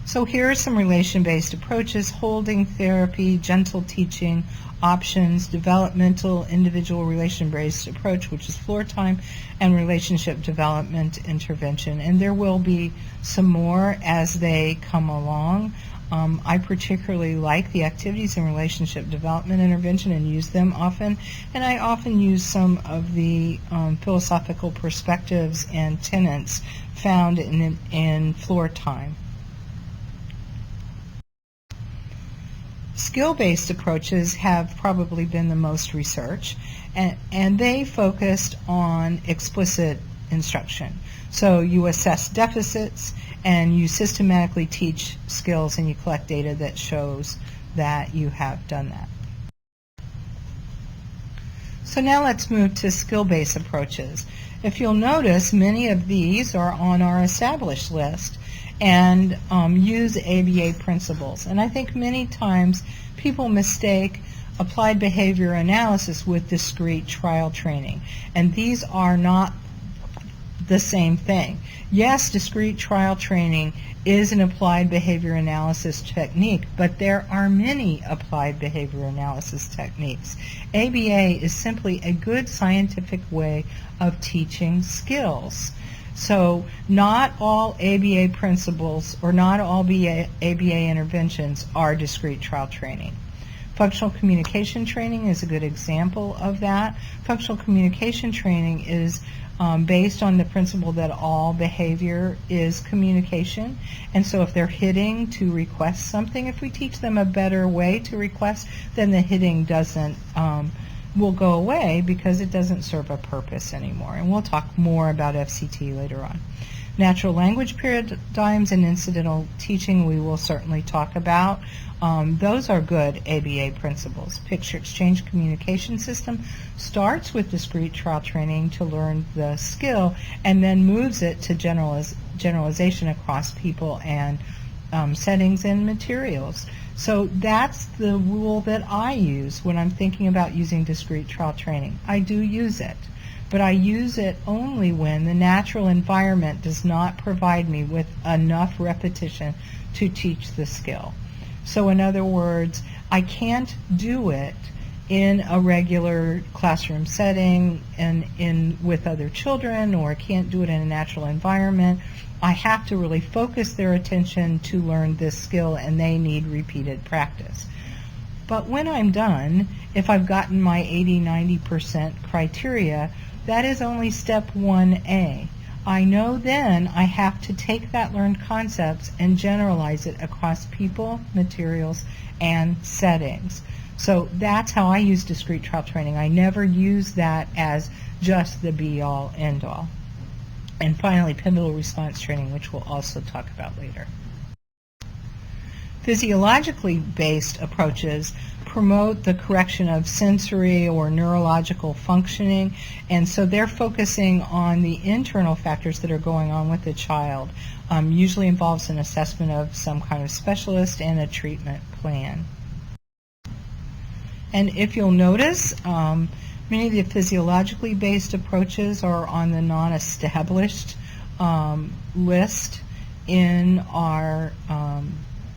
So here are some relation-based approaches: holding therapy, gentle teaching, options, developmental individual relation-based approach, which is floor time, and relationship development intervention. And there will be some more as they come along. I particularly like the activities in relationship development intervention and use them often, and I often use some of the philosophical perspectives and tenets found in floor time. Skill-based approaches have probably been the most researched, and they focused on explicit instruction. So you assess deficits and you systematically teach skills, and you collect data that shows that you have done that. So now let's move to skill-based approaches. If you'll notice, many of these are on our established list and use ABA principles. And I think many times people mistake applied behavior analysis with discrete trial training, and these are not the same thing. Yes, discrete trial training is an applied behavior analysis technique, but there are many applied behavior analysis techniques. ABA is simply a good scientific way of teaching skills. So not all ABA principles or not all ABA interventions are discrete trial training. Functional communication training is a good example of that. Functional communication training is based on the principle that all behavior is communication. And so if they're hitting to request something, if we teach them a better way to request, then the hitting will go away because it doesn't serve a purpose anymore. And we'll talk more about FCT later on. Natural language paradigms and incidental teaching we will certainly talk about. Those are good ABA principles. Picture exchange communication system starts with discrete trial training to learn the skill and then moves it to generalization across people and settings and materials. So that's the rule that I use when I'm thinking about using discrete trial training. I do use it, but I use it only when the natural environment does not provide me with enough repetition to teach the skill. So in other words, I can't do it in a regular classroom setting and with other children, or I can't do it in a natural environment. I have to really focus their attention to learn this skill, and they need repeated practice. But when I'm done, if I've gotten my 80-90% criteria, that is only step 1A. I know then I have to take that learned concepts and generalize it across people, materials, and settings. So that's how I use discrete trial training. I never use that as just the be-all, end-all. And finally, pivotal response training, which we'll also talk about later. Physiologically based approaches promote the correction of sensory or neurological functioning, and so they're focusing on the internal factors that are going on with the child. Usually involves an assessment of some kind of specialist and a treatment plan. And if you'll notice, many of the physiologically based approaches are on the non-established list in our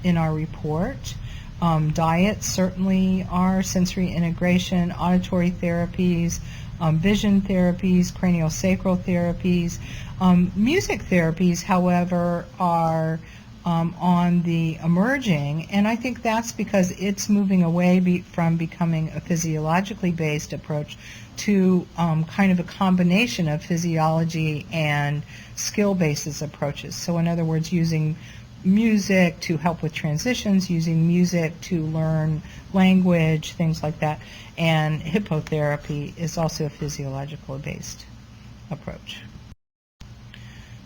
report. Diets certainly are, sensory integration, auditory therapies, vision therapies, craniosacral therapies. Music therapies, however, are on the emerging, and I think that's because it's moving away from becoming a physiologically based approach to kind of a combination of physiology and skill-based approaches. So in other words, using music to help with transitions, using music to learn language, things like that, and hippotherapy is also a physiological based approach.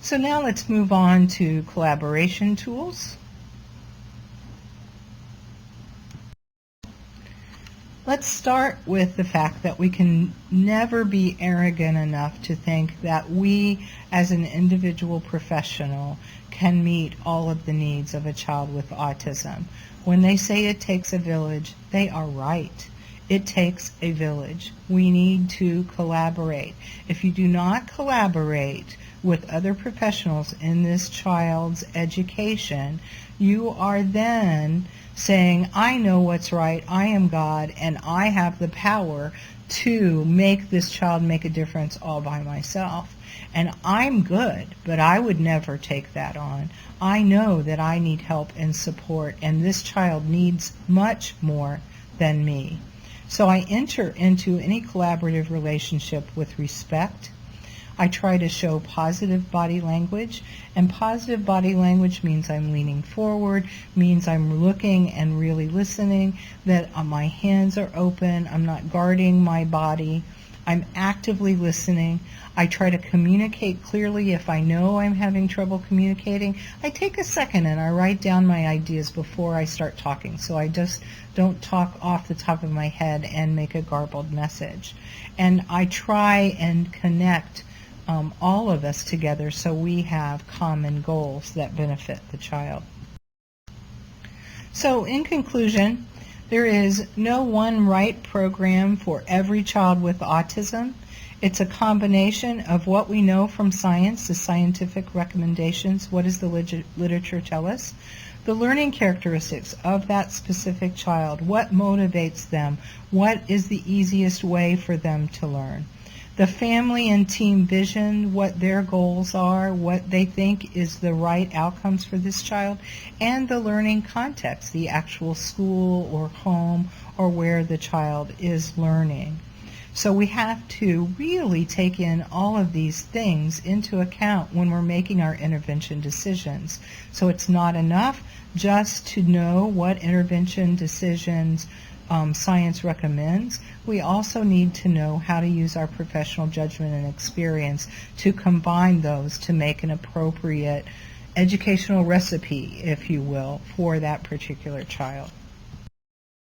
So now let's move on to collaboration tools. Let's start with the fact that we can never be arrogant enough to think that we as an individual professional can meet all of the needs of a child with autism. When they say it takes a village, they are right. It takes a village. We need to collaborate. If you do not collaborate, with other professionals in this child's education, you are then saying, I know what's right, I am God, and I have the power to make this child make a difference all by myself. And I'm good, but I would never take that on. I know that I need help and support, and this child needs much more than me. So I enter into any collaborative relationship with respect. I try to show positive body language, and positive body language means I'm leaning forward, means I'm looking and really listening, that my hands are open, I'm not guarding my body, I'm actively listening. I try to communicate clearly. If I know I'm having trouble communicating, I take a second and I write down my ideas before I start talking, so I just don't talk off the top of my head and make a garbled message. And I try and connect all of us together so we have common goals that benefit the child. So in conclusion, there is no one right program for every child with autism. It's a combination of what we know from science, the scientific recommendations, what does the literature tell us, the learning characteristics of that specific child, what motivates them, what is the easiest way for them to learn, the family and team vision, what their goals are, what they think is the right outcomes for this child, and the learning context, the actual school or home or where the child is learning. So we have to really take in all of these things into account when we're making our intervention decisions. So it's not enough just to know what intervention decisions science recommends. We also need to know how to use our professional judgment and experience to combine those to make an appropriate educational recipe, if you will, for that particular child.